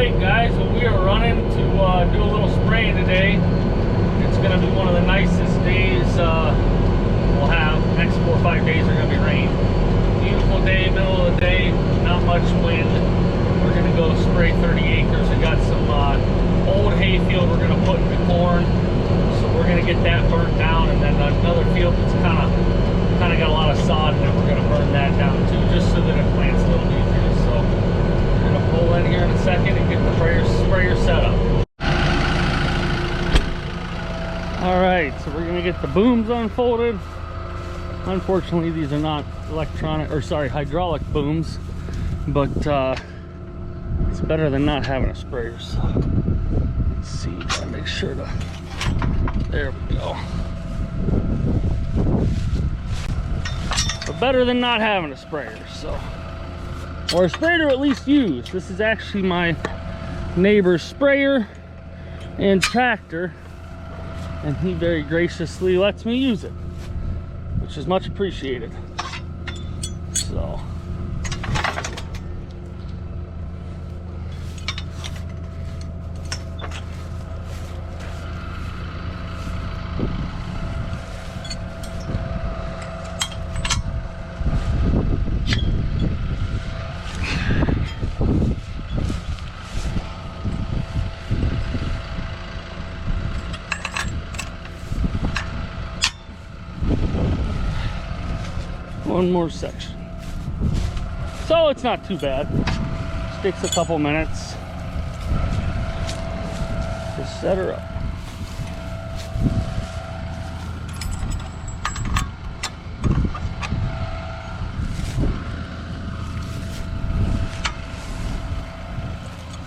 Alright guys, well, we are running to do a little spraying today. It's going to be one of the nicest days we'll have. The next 4 or 5 days are going to be rain. Beautiful day, middle of the day, not much wind. We're going to go spray 30 acres. We got some old hay field we're going to put into corn. So we're going to get that burnt down, and then another field that's kind of got a lot of sod in it, we're going to burn that down too, just so that it plants a little easier. So we're going to pull in here in a second and get the sprayer set up. Alright, so we're going to get the booms unfolded. Unfortunately, these are not hydraulic booms, but it's better than not having a sprayer. So let's see, gotta make sure to, there we go. But better than not having a sprayer, so, or a sprayer to at least use. This is actually my neighbor's sprayer and tractor, and he very graciously lets me use it, which is much appreciated. So one more section. So it's not too bad. Takes a couple minutes to set her up.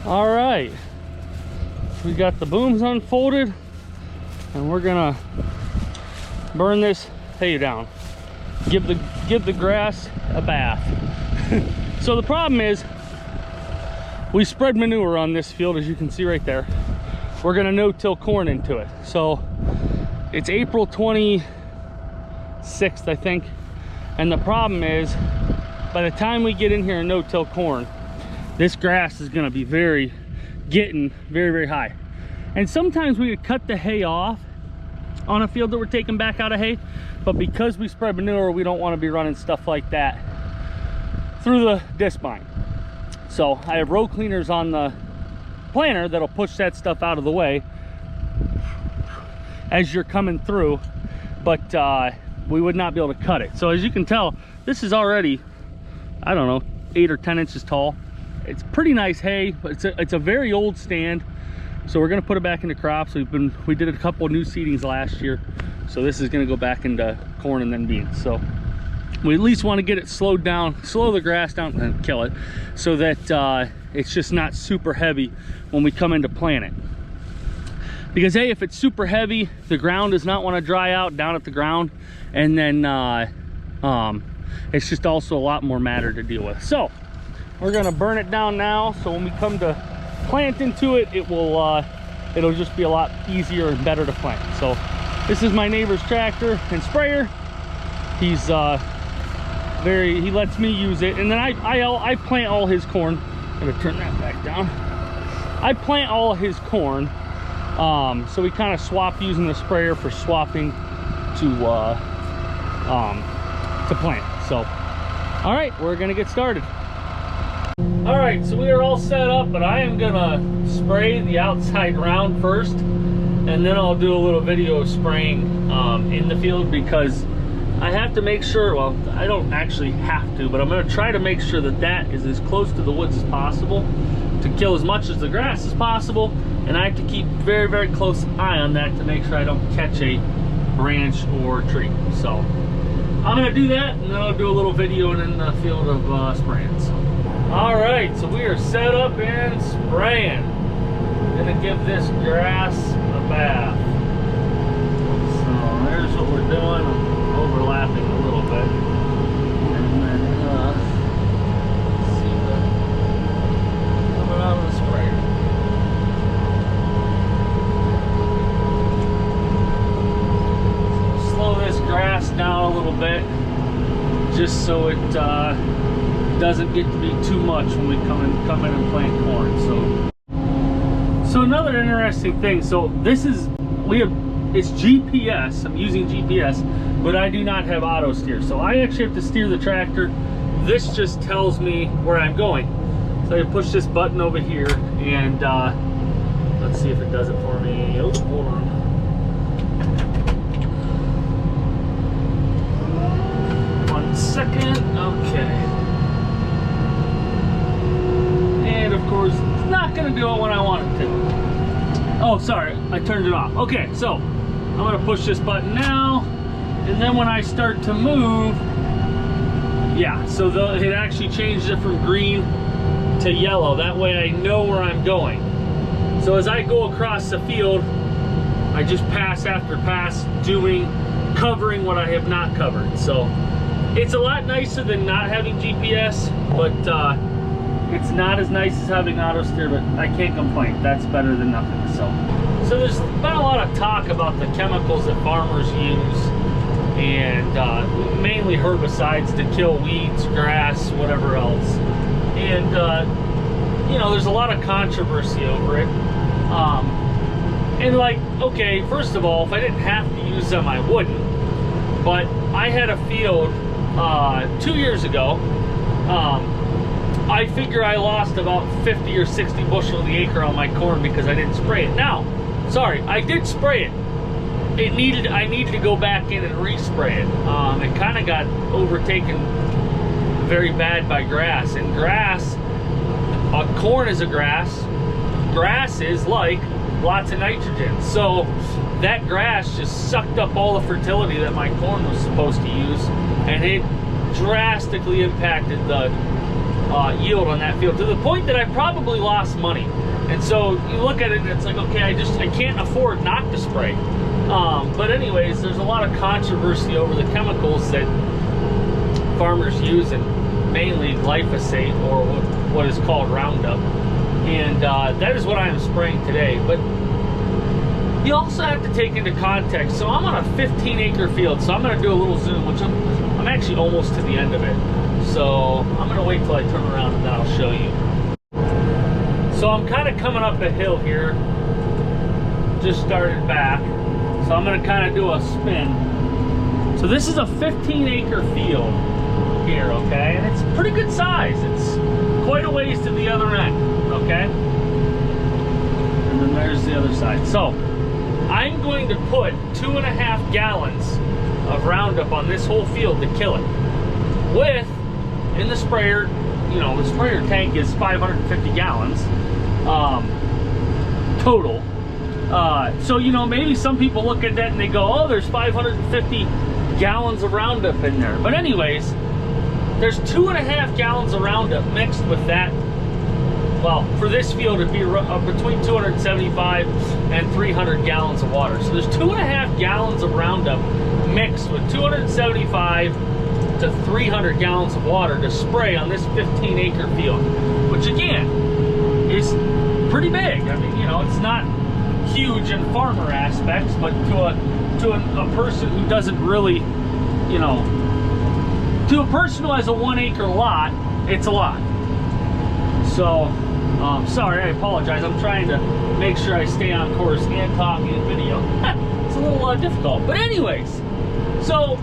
All right, we got the booms unfolded, and we're gonna burn this hay down. Give the grass a bath. So the problem is, we spread manure on this field, as you can see right there. We're gonna no-till corn into it. So it's April 26th, I think, and the problem is, by the time we get in here and no-till corn, this grass is gonna be getting very high. And sometimes we would cut the hay off on a field that we're taking back out of hay, but because we spread manure, we don't want to be running stuff like that through the disc bind. So I have row cleaners on the planter that'll push that stuff out of the way as you're coming through, but we would not be able to cut it. So as you can tell, this is already, I don't know, 8 or 10 inches tall. It's pretty nice hay, but it's a very old stand. So we're going to put it back into crops. We did a couple of new seedings last year, so this is going to go back into corn and then beans. So we at least want to get it slowed down, slow the grass down, and kill it, so that it's just not super heavy when we come in to plant it. Because hey, if it's super heavy, the ground does not want to dry out down at the ground, and then it's just also a lot more matter to deal with. So we're going to burn it down now, so when we come to plant into it, it'll just be a lot easier and better to plant. So this is my neighbor's tractor and sprayer. He's he lets me use it, and then I plant all his corn. I'm gonna turn that back down. I plant all his corn, so we kind of swap using the sprayer for swapping to plant. So all right, we're gonna get started. All right, so we are all set up, but I am gonna spray the outside round first, and then I'll do a little video of spraying in the field, because I have to make sure, well, I don't actually have to, but I'm gonna try to make sure that that is as close to the woods as possible to kill as much as the grass as possible, and I have to keep very close eye on that to make sure I don't catch a branch or tree. So I'm gonna do that, and then I'll do a little video in the field of spraying. So. All right, so we are set up and spraying. Gonna give this grass a bath. So there's what we're doing. I'm overlapping a little bit. And then see the coming out of the sprayer. So slow this grass down a little bit, just so it doesn't get to be too much when we come in and plant corn. So So another interesting thing, so this is, it's GPS, I'm using GPS, but I do not have auto steer. So I actually have to steer the tractor. This just tells me where I'm going. So I push this button over here and let's see if it does it for me. Oh, hold on. One second, okay. And of course, it's not gonna do it when I want it to. Oh, sorry, I turned it off. Okay, so I'm gonna push this button now, and then when I start to move, yeah, so it actually changes it from green to yellow. That way I know where I'm going. So as I go across the field, I just pass after pass, covering what I have not covered. So it's a lot nicer than not having GPS, but it's not as nice as having auto steer, but I can't complain. That's better than nothing. So there's been a lot of talk about the chemicals that farmers use, and mainly herbicides to kill weeds, grass, whatever else. And you know, there's a lot of controversy over it. And like, okay, first of all, if I didn't have to use them, I wouldn't. But I had a field 2 years ago. I figure I lost about 50 or 60 bushel of the acre on my corn because I didn't spray it. Now, sorry, I did spray it. I needed to go back in and respray it. It kind of got overtaken very bad by grass. And grass, corn is a grass. Grass is like lots of nitrogen. So that grass just sucked up all the fertility that my corn was supposed to use, and it drastically impacted the yield on that field to the point that I probably lost money. And so you look at it and it's like, okay, I can't afford not to spray. But anyways, there's a lot of controversy over the chemicals that farmers use, and mainly glyphosate, or what is called Roundup. And that is what I am spraying today. But you also have to take into context, so I'm on a 15-acre field, so I'm going to do a little zoom, which I'm actually almost to the end of it. So I'm going to wait till I turn around and then I'll show you. So I'm kind of coming up a hill here, just started back. So I'm going to kind of do a spin. So this is a 15-acre field here, okay? And it's pretty good size. It's quite a ways to the other end, okay? And then there's the other side. So I'm going to put 2.5 gallons of Roundup on this whole field to kill it. With, in the sprayer, you know, the sprayer tank is 550 gallons total. So, you know, maybe some people look at that and they go, oh, there's 550 gallons of Roundup in there. But anyways, there's 2.5 gallons of Roundup mixed with that. Well, for this field, it'd be between 275 and 300 gallons of water. So there's 2.5 gallons of Roundup mixed with 275 to 300 gallons of water to spray on this 15-acre field, which again is pretty big. I mean, you know, it's not huge in farmer aspects, but to a person who doesn't really, you know, to a person who has a 1-acre lot, it's a lot. So sorry, I apologize. I'm trying to make sure I stay on course and talk in video. It's a little difficult, but anyways, so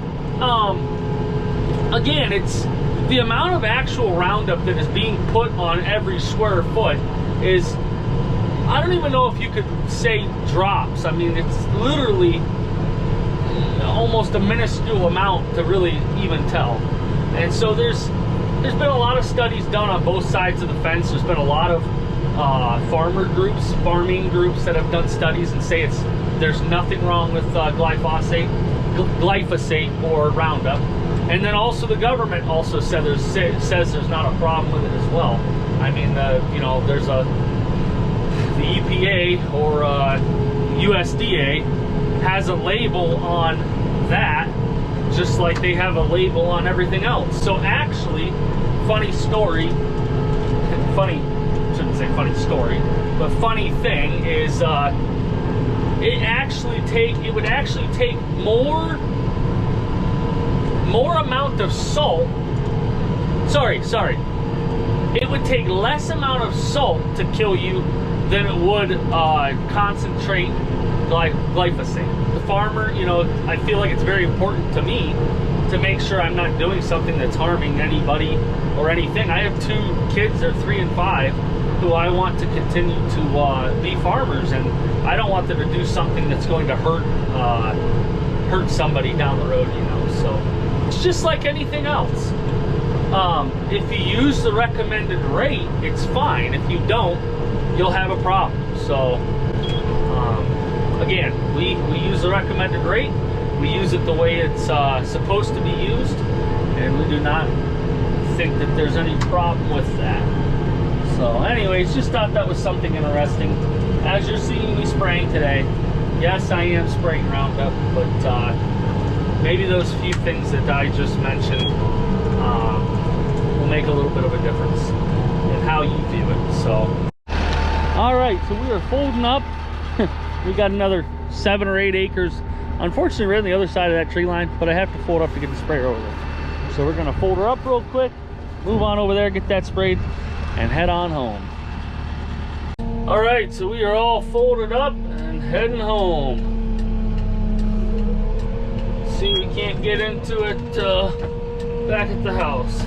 again, it's the amount of actual Roundup that is being put on every square foot is, I don't even know if you could say drops. I mean, it's literally almost a minuscule amount to really even tell. And so there's been a lot of studies done on both sides of the fence. There's been a lot of farming groups that have done studies and say there's nothing wrong with glyphosate or Roundup. And then also the government also says there's not a problem with it as well. I mean, you know, there's the EPA or USDA has a label on that, just like they have a label on everything else. So actually, funny story, shouldn't say funny story, but funny thing is it would actually take more amount of salt. Sorry. it would take less amount of salt to kill you than it would concentrate glyphosate. The farmer, you know, I feel like it's very important to me to make sure I'm not doing something that's harming anybody or anything. I have 2 kids, they're 3 and 5, who I want to continue to be farmers, and I don't want them to do something that's going to hurt somebody down the road, you know. So it's just like anything else. If you use the recommended rate, it's fine. If you don't, you'll have a problem. So again, we use the recommended rate. We use it the way it's supposed to be used, and we do not think that there's any problem with that. So anyways, just thought that was something interesting. As you're seeing me spraying today, yes, I am spraying Roundup, but maybe those few things that I just mentioned will make a little bit of a difference in how you view it. So all right, so we are folding up. We got another 7 or 8 acres. Unfortunately, we're on the other side of that tree line, but I have to fold up to get the sprayer over there. So we're gonna fold her up real quick, move on over there, get that sprayed, and head on home. All right, so we are all folded up and heading home. See, we can't get into it back at the house.